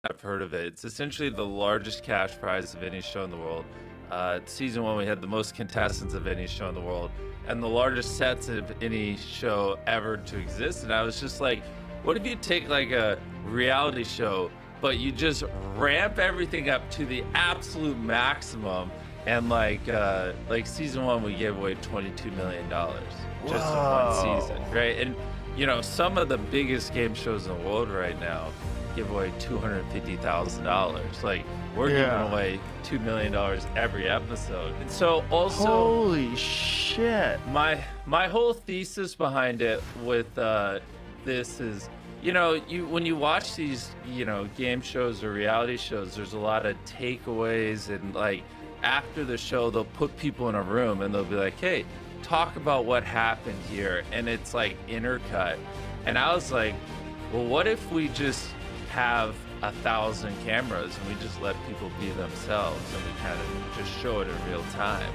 I've heard of it. It's essentially the largest cash prize of any show in the world. Season one, we had the most contestants of any show in the world, and the largest sets of any show ever to exist. And I was just like, what if you take like a reality show, but you just ramp everything up to the absolute maximum? And like season one, we gave away $22 million just in one Whoa. season, right? And some of the biggest game shows in the world right now give away $250,000. Like we're giving Yeah. away $2 million every episode. And so also Holy shit. my whole thesis behind it with this is you when you watch these game shows or reality shows, there's a lot of takeaways, and like after the show they'll put people in a room and they'll be like, hey, talk about what happened here, and it's like intercut. And I was like, well, what if we just have 1,000 cameras and we just let people be themselves and we kind of just show it in real time?